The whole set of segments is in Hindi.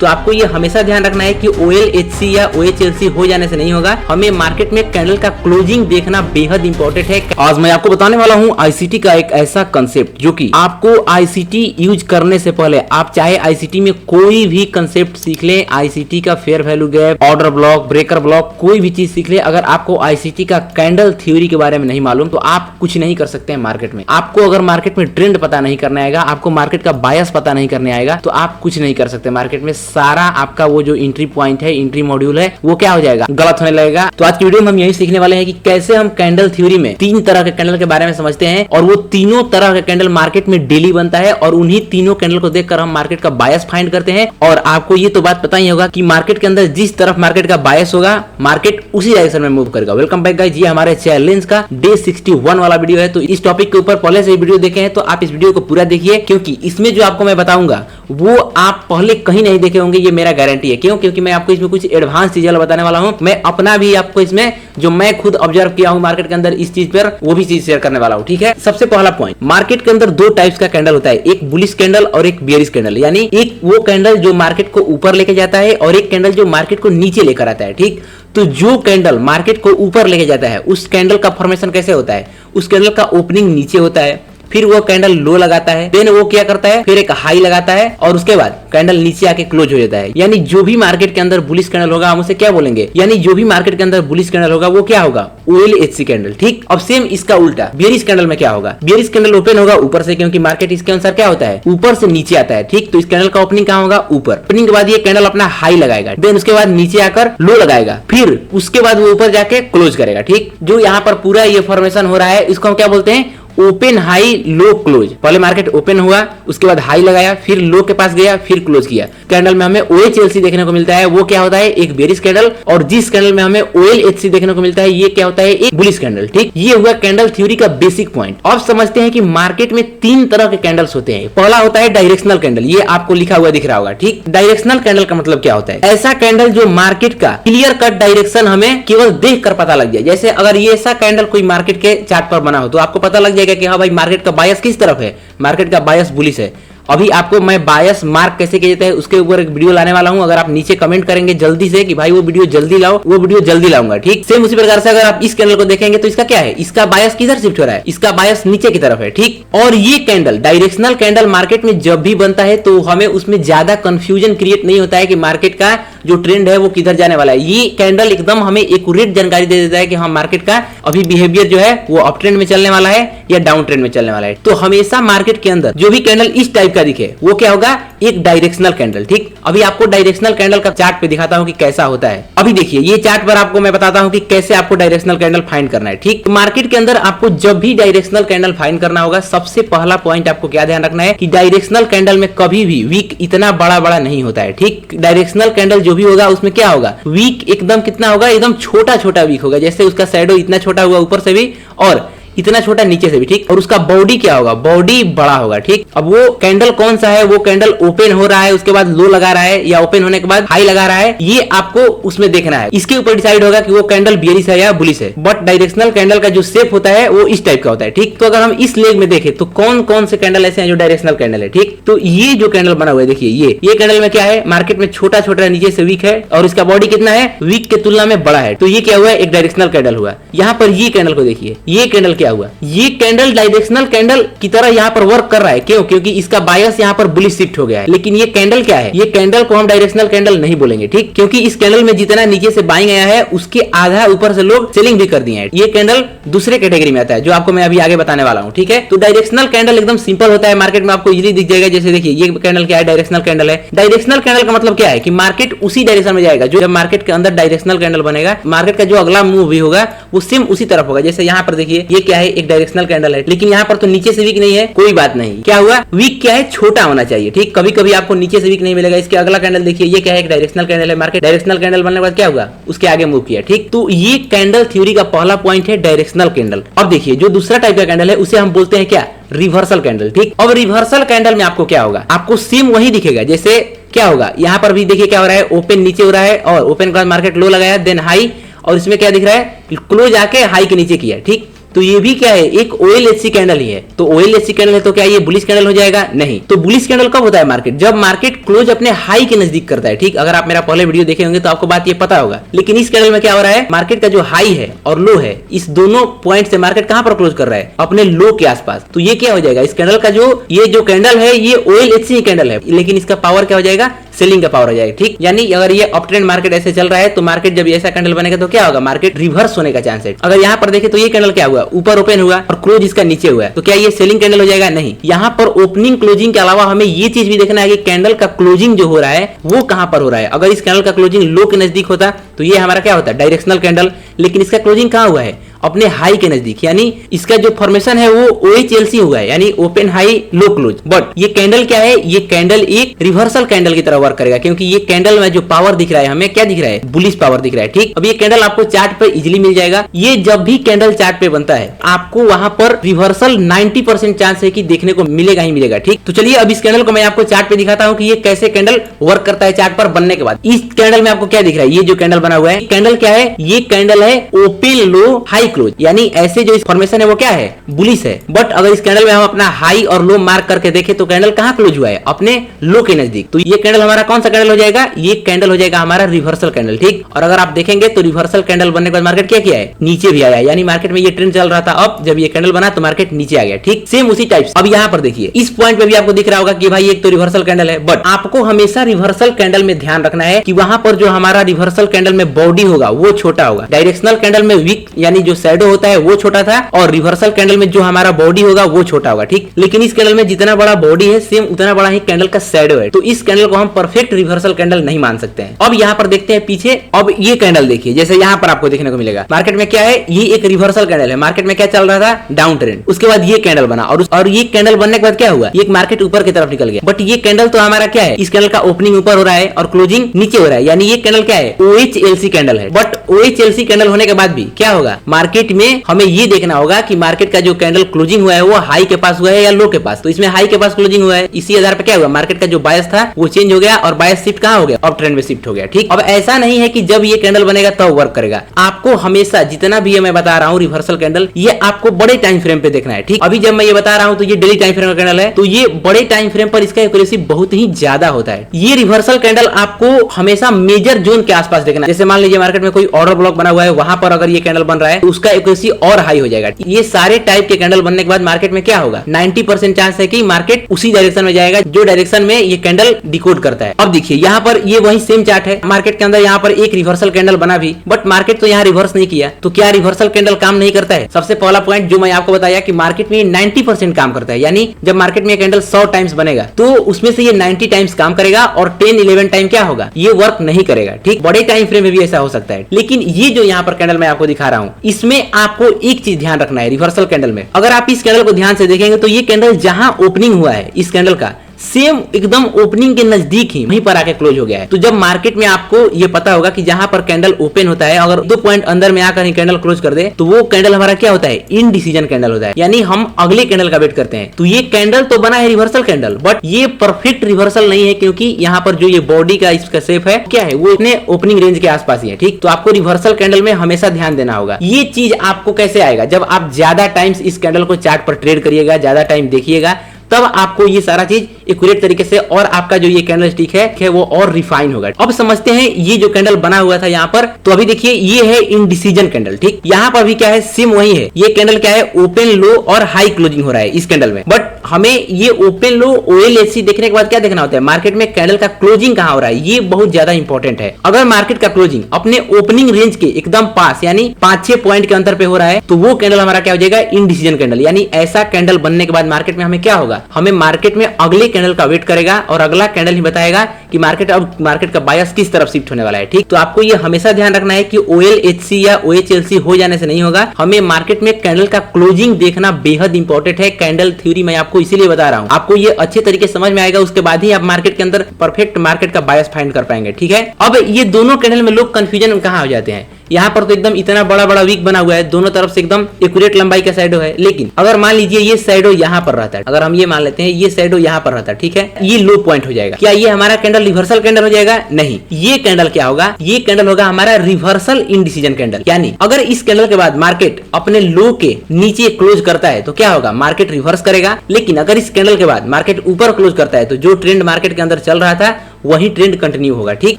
तो आपको ये हमेशा ध्यान रखना है कि OLHC या OHLC हो जाने से नहीं होगा, हमें मार्केट में कैंडल का क्लोजिंग देखना बेहद इंपॉर्टेंट है। आज मैं आपको बताने वाला हूँ ICT का एक ऐसा कंसेप्ट जो कि आपको ICT यूज करने से पहले आप चाहे ICT में कोई भी कंसेप्ट सीख ले, ICT का fair value gap, order block, breaker block, कोई भी चीज सीख ले, अगर आपको ICT का कैंडल थ्योरी के बारे में नहीं मालूम तो आप कुछ नहीं कर सकते हैं मार्केट में। आपको अगर मार्केट में ट्रेंड पता नहीं करना आएगा, आपको मार्केट का बायस पता नहीं करने आएगा तो आप कुछ नहीं कर सकते मार्केट में। सारा आपका वो जो एंट्री पॉइंट है, एंट्री मॉड्यूल है, वो क्या हो जाएगा, गलत होने लगेगा। तो आज की वीडियो में हम यही सीखने वाले हैं कि कैसे हम कैंडल थ्योरी में तीन तरह के कैंडल के बारे में समझते हैं और वो तीनों तरह के कैंडल मार्केट में डेली बनता है और उन्हीं तीनों कैंडल को देखकर हम मार्केट का बायस फाइंड करते हैं। और आपको ये तो बात पता ही होगा कि मार्केट के अंदर जिस तरफ मार्केट का बायस होगा मार्केट उसी डायरेक्शन में मूव करेगा। वेलकम बैक गाइस, ये हमारे चैलेंज का डे 61 वाला वीडियो है। तो इस टॉपिक के ऊपर पहले से वीडियो देखे हैं तो आप इस वीडियो को पूरा देखिए, क्योंकि इसमें जो आपको मैं बताऊंगा वो आप पहले कहीं नहीं देखे होंगे, ये मेरा गारंटी है। क्यों? क्योंकि मैं आपको इसमें कुछ एडवांस चीजें बताने वाला हूं। मैं अपना भी आपको इसमें जो मैं खुद ऑब्जर्व किया हूं मार्केट के अंदर इस चीज पर, वो भी चीज शेयर करने वाला हूं। ठीक है, सबसे पहला पॉइंट, मार्केट के अंदर दो टाइप्स का कैंडल होता है, एक बुलिश कैंडल और एक बेयरिश कैंडल। यानी एक वो कैंडल जो मार्केट को ऊपर लेके जाता है और एक कैंडल जो मार्केट को नीचे लेकर आता है। ठीक, तो जो कैंडल मार्केट को ऊपर लेके जाता है उस कैंडल का फॉर्मेशन कैसे होता है, उस कैंडल का ओपनिंग नीचे होता है, फिर वो कैंडल लो लगाता है, देन वो क्या करता है, फिर एक हाई लगाता है और उसके बाद कैंडल नीचे आके क्लोज हो जाता है। यानी जो भी मार्केट के अंदर बुलिश कैंडल होगा हम उसे क्या बोलेंगे, यानी जो भी मार्केट के अंदर बुलिश कैंडल होगा वो क्या होगा, OLHC कैंडल। ठीक, अब सेम इसका उल्टा बेयरिश कैंडल में क्या होगा, बेयरिश कैंडल ओपन होगा ऊपर से, क्योंकि मार्केट इसके अनुसार क्या होता है, ऊपर से नीचे आता है। ठीक, तो इस कैंडल का ओपनिंग कहाँ होगा, ऊपर। ओपनिंग के बाद ये कैंडल अपना हाई लगाएगा, देन उसके बाद नीचे आकर लो लगाएगा, फिर उसके बाद वो ऊपर जाके क्लोज करेगा। ठीक, जो यहाँ पर पूरा ये फॉर्मेशन हो रहा है इसको हम क्या बोलते हैं, ओपन हाई लो क्लोज। पहले मार्केट ओपन हुआ, उसके बाद हाई लगाया, फिर लो के पास गया, फिर क्लोज किया। कैंडल में हमें OHLC देखने को मिलता है, वो क्या होता है, एक बेयरिश कैंडल। और जिस कैंडल में हमें OLHC देखने को मिलता है ये क्या होता है, एक बुलिश कैंडल। ठीक, ये हुआ कैंडल थ्योरी का बेसिक पॉइंट। अब समझते हैं कि मार्केट में तीन तरह के कैंडल्स होते हैं। पहला होता है डायरेक्शनल कैंडल, ये आपको लिखा हुआ दिख रहा होगा। ठीक, डायरेक्शनल कैंडल का मतलब क्या होता है, ऐसा कैंडल जो मार्केट का क्लियर कट डायरेक्शन हमें केवल देख कर पता लग जाए। जैसे अगर ये ऐसा कैंडल कोई मार्केट के चार्ट पर बना हो तो आपको पता लग जाएगा कि हाँ भाई मार्केट का बायस किस तरफ है, मार्केट का बायस बुलिश है। अभी आपको मैं बायस मार्क कैसे किया जाता है उसके ऊपर एक वीडियो लाने वाला हूं। अगर आप नीचे कमेंट करेंगे जल्दी से कि भाई वो वीडियो जल्दी लाओ, वो वीडियो जल्दी लाऊंगा। ठीक, सेम उसी प्रकार से अगर आप इस कैंडल को देखेंगे तो इसका क्या है, इसका बायस किधर शिफ्ट हो रहा है, इसका बायस नीचे की तरफ है। ठीक, और ये कैंडल डायरेक्शनल कैंडल मार्केट में जब भी बनता है तो हमें उसमें ज्यादा कंफ्यूजन क्रिएट नहीं होता है कि मार्केट का जो ट्रेंड है वो किधर जाने वाला है। ये कैंडल एकदम हमें एक्यूरेट जानकारी दे देता है कि हाँ मार्केट का अभी बिहेवियर जो है वो अप ट्रेंड में चलने वाला है या डाउन ट्रेंड में चलने वाला है। तो हमेशा मार्केट के अंदर जो भी कैंडल इस टाइप का दिखे वो क्या होगा, एक डायरेक्शनल कैंडल। ठीक, अभी आपको डायरेक्शनल कैंडल का चार्ट पे दिखाता हूं कि कैसा होता है। अभी देखिए ये चार्ट पर आपको मैं बताता हूं कि कैसे आपको डायरेक्शनल कैंडल फाइंड करना है। ठीक, मार्केट के अंदर आपको जब भी डायरेक्शनल कैंडल फाइंड करना होगा सबसे पहला पॉइंट आपको क्या ध्यान रखना है कि डायरेक्शनल कैंडल में कभी भी वीक इतना बड़ा बड़ा नहीं होता है। ठीक, डायरेक्शनल कैंडल जो भी होगा उसमें क्या होगा, वीक एकदम कितना होगा, एकदम छोटा छोटा वीक होगा। जैसे उसका शैडो इतना छोटा हुआ ऊपर से भी और इतना छोटा नीचे से भी। ठीक, और उसका बॉडी क्या होगा, बॉडी बड़ा होगा। ठीक, अब वो कैंडल कौन सा है, वो कैंडल ओपन हो रहा है उसके बाद लो लगा रहा है या ओपन होने के बाद हाई लगा रहा है, ये आपको उसमें देखना है। इसके ऊपर डिसाइड होगा कि वो कैंडल बेयरिश है या बुलिश है। बट डायरेक्शनल कैंडल का जो शेप होता है वो इस टाइप का होता है। ठीक, तो अगर हम इस लेग में देखें तो कौन कौन से कैंडल ऐसे हैं जो डायरेक्शनल कैंडल है। ठीक, तो ये जो कैंडल बना हुआ है देखिए, ये कैंडल में क्या है, मार्केट में छोटा छोटा नीचे से वीक है और इसका बॉडी कितना है, वीक के तुलना में बड़ा है। तो ये क्या हुआ, एक डायरेक्शनल कैंडल हुआ। यहाँ पर ये कैंडल को देखिए, ये कैंडल क्या हुआ, ये कैंडल डायरेक्शनल कैंडल की तरह यहाँ पर वर्क कर रहा है। क्यों? क्योंकि इसका बायस यहाँ पर बुलिश शिफ्ट हो गया है। लेकिन ये कैंडल क्या है, ये कैंडल को हम डायरेक्शनल कैंडल नहीं बोलेंगे। ठीक, क्योंकि इस कैंडल में जितना नीचे से बाइंग आया है उसके आधा ऊपर से लोग सेलिंग भी कर दिए हैं। ये कैंडल दूसरे कैटेगरी में आता है जो आपको मैं अभी आगे बताने वाला हूँ। ठीक है, तो डायरेक्शनल कैंडल एकदम सिंपल होता है, मार्केट में आपको इजीली दिख जाएगा। जैसे देखिए ये कैंडल क्या है, डायरेक्शनल कैंडल है। डायरेक्शनल कैंडल का मतलब क्या है कि मार्केट उसी डायरेक्शन में जाएगा। जो जब मार्केट के अंदर डायरेक्शनल कैंडल बनेगा, मार्केट का जो अगला मूव भी होगा वो सेम उसी तरफ होगा। जैसे यहाँ पर देखिए ये क्या है, एक डायरेक्शनल कैंडल है, लेकिन यहाँ पर तो नीचे से वीक नहीं है, कोई बात नहीं। क्या हुआ, वीक क्या है, छोटा होना चाहिए। ठीक, कभी कभी आपको नीचे से वीक नहीं मिलेगा। इसके अगला कैंडल देखिए, ये क्या है, एक डायरेक्शनल कैंडल है। मार्केट डायरेक्शनल कैंडल बनने के बाद क्या हुआ, उसके आगे मूव किया। ठीक, तो ये कैंडल थ्योरी का पहला पॉइंट है डायरेक्शनल कैंडल। अब देखिए जो दूसरा टाइप का कैंडल है उसे हम बोलते हैं क्या, रिवर्सल कैंडल। ठीक, अब रिवर्सल कैंडल में आपको क्या होगा, आपको सेम वही दिखेगा। जैसे क्या होगा, यहाँ पर भी देखिए क्या हो रहा है, ओपन नीचे हो रहा है और ओपन के बाद मार्केट लो लगाया, देन हाई, और इसमें क्या दिख रहा है, क्लोज आके हाई के नीचे किया। ठीक, तो ये भी क्या है, एक OLHC कैंडल ही है। तो OLHC कैंडल है तो क्या ये बुलिश कैंडल हो जाएगा? नहीं। तो बुलिश कैंडल कब होता है मार्केट? जब मार्केट क्लोज अपने हाई के नजदीक करता है। ठीक, अगर आप मेरा पहले वीडियो देखे होंगे तो आपको बात ये पता होगा। लेकिन इस कैंडल में क्या हो रहा है, मार्केट का जो हाई है और लो है, इस दोनों पॉइंट से मार्केट कहां पर क्लोज कर रहा है? अपने लो के आसपास। तो ये क्या हो जाएगा, इस कैंडल का ये जो कैंडल है ये OLHC कैंडल है, लेकिन इसका पावर क्या हो जाएगा? सेलिंग का पावर हो जाएगा। ठीक, यानी अगर ये अप ट्रेंड मार्केट ऐसे चल रहा है तो मार्केट जब ऐसा कैंडल बनेगा तो क्या होगा, मार्केट रिवर्स होने का चांस है। अगर यहाँ पर देखें तो ये कैंडल क्या हुआ, ऊपर ओपन हुआ और क्लोज इसका नीचे हुआ है, तो क्या ये सेलिंग कैंडल हो जाएगा? नहीं। यहाँ पर ओपनिंग क्लोजिंग के अलावा हमें ये चीज भी देखना है कि कैंडल का क्लोजिंग जो हो रहा है वो कहां पर हो रहा है। अगर इस कैंडल का क्लोजिंग लो के नजदीक होता तो ये हमारा क्या होता, डायरेक्शनल कैंडल, लेकिन इसका क्लोजिंग कहां हुआ है, अपने हाई के नजदीक, यानी इसका जो फॉर्मेशन है वो OHLC हुआ है, यानी open high low close. But ये कैंडल क्या है, ये कैंडल एक रिवर्सल कैंडल की तरह वर्क करेगा, क्योंकि ये कैंडल में जो पावर दिख रहा है हमें क्या दिख रहा है, बुलिश पावर दिख रहा है। ठीक, अब ये कैंडल आपको चार्ट पे इजीली मिल जाएगा। ये जब भी कैंडल चार्ट पे बनता है आपको वहां पर रिवर्सल 90% चांस है कि देखने को मिलेगा ही मिलेगा। ठीक, तो चलिए अब इस कैंडल को मैं आपको चार्ट पे दिखाता हूं कि ये कैसे कैंडल वर्क करता है चार्ट पर बनने के बाद। इस कैंडल में आपको क्या दिख रहा है, ये जो कैंडल बना हुआ है, कैंडल क्या है, ये कैंडल है ओपन लो हाई क्लोज, यानी ऐसे जो इस फॉर्मेशन है वो क्या है, बुलिश है। बट अगर इस कैंडल में हम अपना हाई और लो मार्क करके देखें तो कैंडल कहां क्लोज हुआ है, अपने लो के नजदीक। तो ये कैंडल हमारा कौन सा कैंडल हो जाएगा, ये कैंडल हो जाएगा हमारा रिवर्सल कैंडल। ठीक, और अगर आप देखेंगे तो रिवर्सल कैंडल बनने के बाद मार्केट क्या किया है, नीचे भी आया, यानी मार्केट में ये ट्रेंड चल रहा था अब जब ये कैंडल बना तो मार्केट नीचे आ गया। ठीक, सेम उसी टाइप। अब यहाँ पर देखिए इस पॉइंट पे भी आपको दिख रहा होगा कि भाई एक तो रिवर्सल कैंडल है, बट आपको हमेशा रिवर्सल कैंडल में ध्यान रखना है कि वहां पर जो हमारा रिवर्सल कैंडल में बॉडी होगा वो छोटा होगा। डायरेक्शनल कैंडल में वीक यानी जो शैडो होता है वो छोटा था और रिवर्सल कैंडल में जो हमारा बॉडी होगा वो छोटा होगा। ठीक, लेकिन इस कैंडल में जितना बड़ा बॉडी है सेम उतना बड़ा ही कैंडल का शैडो है, तो इस कैंडल को हम परफेक्ट रिवर्सल कैंडल नहीं मान सकते हैं। अब यहाँ पर देखते हैं पीछे, अब ये कैंडल देखिए, जैसे यहाँ पर आपको देखने को मिलेगा मार्केट में क्या है, ये एक रिवर्सल कैंडल है, मार्केट में क्या चल रहा था, डाउन ट्रेंड। उसके बाद ये कैंडल बना और ये कैंडल बनने के बाद क्या हुआ, ये मार्केट ऊपर की तरफ निकल गया। बट ये कैंडल तो हमारा क्या है, इस कैंडल का ओपनिंग ऊपर हो रहा है और क्लोजिंग नीचे हो रहा है, यानी ये कैंडल क्या है, OHLC कैंडल है। बट OHLC कैंडल होने के बाद भी क्या होगा, मार्केट में हमें ये देखना होगा कि मार्केट का जो कैंडल क्लोजिंग हुआ है वो हाई के पास हुआ है या लो के पास। तो इसमें हाई के पास क्लोजिंग हुआ है, इसी आधार पर क्या हुआ, मार्केट का जो बायस था वो चेंज हो गया और बायस शिफ्ट कहां हो गया, अप ट्रेंड में शिफ्ट हो गया। ठीक, अब ऐसा नहीं है कि जब ये कैंडल बनेगा तब वर्क करेगा, आपको हमेशा जितना भी मैं बता रहा हूँ रिवर्सल कैंडल, ये आपको बड़े टाइम फ्रेम पे देखना है। ठीक, अभी जब मैं ये बता रहा हूँ तो ये डेली टाइम फ्रेम का कैंडल है, तो ये बड़े टाइम फ्रेम पर इसका एक्यूरेसी बहुत ही ज्यादा होता है। ये रिवर्सल कैंडल आपको हमेशा मेजर जोन के आसपास देखना है। जैसे मान लीजिए मार्केट में कोई ऑर्डर ब्लॉक बना हुआ है, वहां पर अगर ये कैंडल बन रहा है तो उसका एक्यूरेसी और हाई हो जाएगा। ये सारे टाइप के कैंडल बनने के बाद मार्केट में क्या होगा, 90% चांस है कि मार्केट उसी डायरेक्शन में जाएगा जो डायरेक्शन में ये कैंडल डिकोड करता है। अब देखिए यहाँ पर ये वही सेम चार्ट है, मार्केट के अंदर यहाँ पर एक रिवर्सल कैंडल बना भी, बट मार्केट तो यहाँ रिवर्स नहीं किया। तो क्या रिवर्सल कैंडल काम नहीं करता है? सबसे पहला पॉइंट जो मैं आपको बताया कि मार्केट में 90% काम करता है, यानी जब मार्केट में कैंडल 100 टाइम्स बनेगा तो उसमें से ये 90 टाइम्स काम करेगा और 10-11 टाइम क्या होगा, ये वर्क नहीं करेगा। ठीक, बड़े टाइम फ्रेम में भी ऐसा हो सकता है। लेकिन ये जो यहाँ पर कैंडल मैं आपको दिखा रहा हूँ इसमें आपको एक चीज ध्यान रखना है, रिवर्सल कैंडल में अगर आप इस कैंडल को ध्यान से देखेंगे तो ये कैंडल जहां ओपनिंग हुआ है इस कैंडल का सेम एकदम ओपनिंग के नजदीक ही वहीं पर आके क्लोज हो गया है। तो जब मार्केट में आपको ये पता होगा कि जहां पर कैंडल ओपन होता है अगर 2 पॉइंट अंदर में आकर ही कैंडल क्लोज कर दे तो वो कैंडल हमारा क्या होता है, इनडिसीजन कैंडल होता है, यानी हम अगले कैंडल का वेट करते हैं। तो ये कैंडल तो बना है रिवर्सल कैंडल, बट ये परफेक्ट रिवर्सल नहीं है, क्योंकि यहाँ पर जो ये बॉडी का इसका शेप है क्या है, वो इतने ओपनिंग रेंज के आसपास ही है। ठीक, तो आपको रिवर्सल कैंडल में हमेशा ध्यान देना होगा। ये चीज आपको कैसे आएगा, जब आप ज्यादा टाइम्स इस कैंडल को चार्ट पर ट्रेड करिएगा, ज्यादा टाइम देखिएगा, तब आपको ये सारा चीज एक्यूरेट तरीके से और आपका जो ये कैंडल स्टिक है वो और रिफाइन होगा। अब समझते हैं ये जो कैंडल बना हुआ था यहाँ पर, तो अभी देखिए ये है इनडिसीजन कैंडल। ठीक, यहाँ पर भी क्या है, सेम वही है, ये कैंडल क्या है, ओपन लो और हाई क्लोजिंग हो रहा है इस कैंडल में। बट हमें ये ओपन लो OLHC देखने के बाद क्या देखना होता है, मार्केट में कैंडल का क्लोजिंग कहां हो रहा है, ये बहुत ज्यादा इंपॉर्टेंट है। अगर मार्केट का क्लोजिंग अपने ओपनिंग रेंज के एकदम पास यानी 5-6 पॉइंट के अंतर पे हो रहा है तो वो कैंडल हमारा क्या हो जाएगा, इनडिसीजन कैंडल। यानी ऐसा कैंडल बनने के बाद मार्केट में हमें क्या होगा, हमें मार्केट में अगले कैंडल का वेट करेगा और अगला कैंडल ही बताएगा कि मार्केट का बायस किस तरफ शिफ्ट होने वाला है। ठीक, तो आपको ये हमेशा ध्यान रखना है कि OLHC या OHLC हो जाने से नहीं होगा, हमें मार्केट में कैंडल का क्लोजिंग देखना बेहद इंपॉर्टेंट है। कैंडल थ्योरी मैं आपको इसीलिए बता रहा हूं, आपको ये अच्छे तरीके समझ में आएगा, उसके बाद ही आप मार्केट के अंदर परफेक्ट मार्केट का बायस फाइंड कर पाएंगे। ठीक है, अब ये दोनों कैंडल में लोग कंफ्यूजन कहां हो जाते हैं, यहाँ पर तो एकदम इतना बड़ा बड़ा वीक बना हुआ है, दोनों तरफ से एकदम एक्यूरेट लंबाई का शैडो है। लेकिन अगर मान लीजिए ये शैडो यहाँ पर रहता है, अगर हम ये मान लेते हैं ये शैडो यहाँ पर रहता है, ठीक है, ये लो पॉइंट हो जाएगा। क्या ये हमारा कैंडल रिवर्सल कैंडल हो जाएगा? नहीं, ये कैंडल क्या होगा, ये कैंडल होगा हमारा रिवर्सल इंडिसीजन कैंडल। यानी अगर इस कैंडल के बाद मार्केट अपने लो के नीचे क्लोज करता है तो क्या होगा, मार्केट रिवर्स करेगा। लेकिन अगर इस कैंडल के बाद मार्केट ऊपर क्लोज करता है तो जो ट्रेंड मार्केट के अंदर चल रहा था वही ट्रेंड कंटिन्यू होगा। ठीक,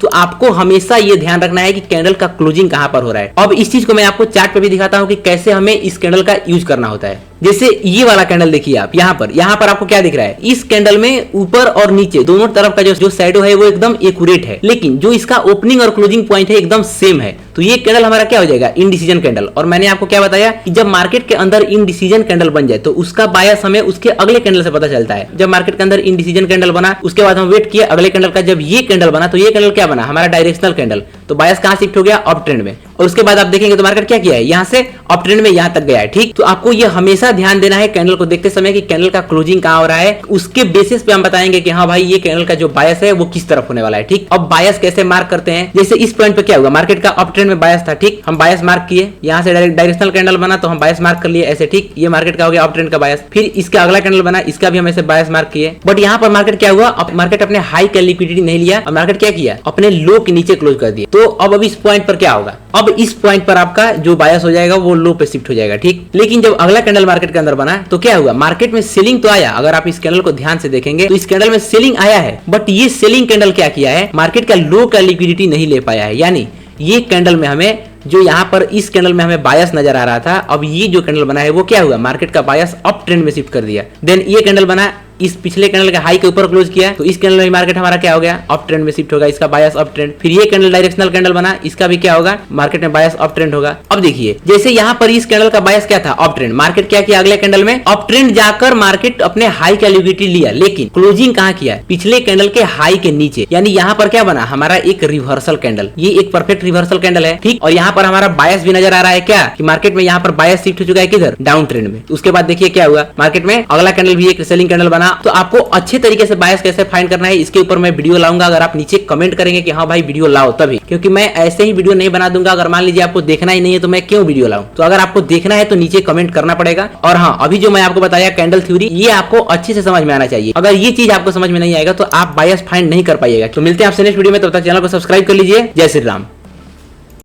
तो आपको हमेशा ये ध्यान रखना है कि कैंडल का क्लोजिंग कहां पर हो रहा है। अब इस चीज को मैं आपको चार्ट पे भी दिखाता हूं कि कैसे हमें इस कैंडल का यूज करना होता है। जैसे ये वाला कैंडल देखिए आप, यहाँ पर आपको क्या दिख रहा है, इस कैंडल में ऊपर और नीचे दोनों तरफ का जो शैडो है वो एकदम एक्यूरेट है, लेकिन जो इसका ओपनिंग और क्लोजिंग पॉइंट है एकदम सेम है। तो ये कैंडल हमारा क्या हो जाएगा, इनडिसीजन कैंडल। और मैंने आपको क्या बताया कि जब मार्केट के अंदर इनडिसीजन कैंडल बन जाए तो उसका बायस हमें उसके अगले कैंडल से पता चलता है। जब मार्केट के अंदर इनडिसीजन कैंडल बना, उसके बाद हम वेट किए अगले कैंडल का, जब ये कैंडल बना तो ये कैंडल क्या बना, हमारा डायरेक्शनल कैंडल। तो बायस कहां शिफ्ट हो गया, अप ट्रेंड में। और उसके बाद आप देखेंगे तो मार्केट क्या किया है, यहां से अप ट्रेंड में यहां तक गया है। ठीक, तो आपको ये हमेशा ध्यान देना है कैंडल को देखते समय कि कैंडल का क्लोजिंग कहां हो रहा है। उसके बेसिस पे हम बताएंगे कि हाँ भाई ये कैंडल का जो बायस है वो किस तरफ होने वाला है। ठीक, अब बायस कैसे मार्क करते हैं, जैसे इस पॉइंट पे क्या हुआ, मार्केट का अप ट्रेंड में बायस था। ठीक, हम बायस मार्क किए, यहां से डायरेक्शनल कैंडल बना तो हम बायस मार्क कर लिए ऐसे। ठीक, ये मार्केट का हो गया अप ट्रेंड का बायस। फिर इसका अगला कैंडल बना, इसका भी हम ऐसे बायस मार्क किए। बट यहाँ पर मार्केट क्या हुआ, मार्केट अपने हाई का लिक्विडिटी नहीं लिया और मार्केट क्या किया, अपने लो के नीचे क्लोज कर दिया। तो अब इस पॉइंट पर क्या होगा, अब इस पॉइंट पर आपका जो बायस हो जाएगा वो लो पे शिफ्ट हो जाएगा। ठीक, लेकिन जब अगला कैंडल मार्केट के अंदर बना तो क्या हुआ, मार्केट में सेलिंग तो आया। अगर आप इस कैंडल को ध्यान से देखेंगे तो इस कैंडल में सेलिंग आया है, बट ये सेलिंग कैंडल क्या किया है, मार्केट का लो का लिक्विडिटी नहीं ले पाया है। यानी ये कैंडल में हमें जो यहाँ पर इस कैंडल में हमें बायस नजर आ रहा था, अब ये जो कैंडल बना है वो क्या हुआ, मार्केट का बायस अप ट्रेंड में शिफ्ट कर दिया। देन ये कैंडल बना, इस पिछले कैंडल के हाई के ऊपर क्लोज किया तो इस कैंडल में मार्केट हमारा क्या हो गया, अप ट्रेंड में शिफ्ट होगा, इसका बायस अप ट्रेंड। फिर ये कैंडल डायरेक्शनल कैंडल बना, इसका भी क्या होगा, मार्केट में बायस अप ट्रेंड होगा। अब देखिए जैसे यहाँ पर इस कैंडल का बायस क्या था, अप ट्रेंड, मार्केट क्या किया, अगले कैंडल में अप ट्रेंड जाकर मार्केट अपने हाई का लिक्विडिटी लिया, लेकिन क्लोजिंग कहाँ किया, पिछले कैंडल के हाई के नीचे। यानी यहाँ पर क्या बना, हमारा एक रिवर्सल कैंडल, ये एक परफेक्ट रिवर्सल कैंडल है। ठीक, और यहाँ पर हमारा बायस भी नजर आ रहा है क्या, कि मार्केट में यहाँ पर बायस शिफ्ट हो चुका है किधर, डाउन ट्रेंड में। उसके बाद देखिए क्या हुआ, मार्केट में अगला कैंडल भी एक सेलिंग कैंडल बना। तो आपको अच्छे तरीके से बायस कैसे फाइंड करना है इसके ऊपर मैं वीडियो लाऊंगा। अगर आप नीचे कमेंट करेंगे कि हाँ भाई वीडियो लाओ तभी, क्योंकि मैं ऐसे ही वीडियो नहीं बना दूंगा। अगर मान लीजिए आपको देखना ही नहीं है तो मैं क्यों वीडियो लाऊं। तो अगर आपको देखना है तो नीचे कमेंट करना पड़ेगा। और हाँ, अभी जो मैं आपको बताया कैंडल थ्योरी, ये आपको अच्छे से समझ में आना चाहिए। अगर ये चीज आपको समझ में नहीं आएगा तो आप बायस फाइंड नहीं कर पाइएगा। तो मिलते हैं आपसे नेक्स्ट वीडियो में, तब तक चैनल को सब्सक्राइब कर लीजिए। जय श्री राम।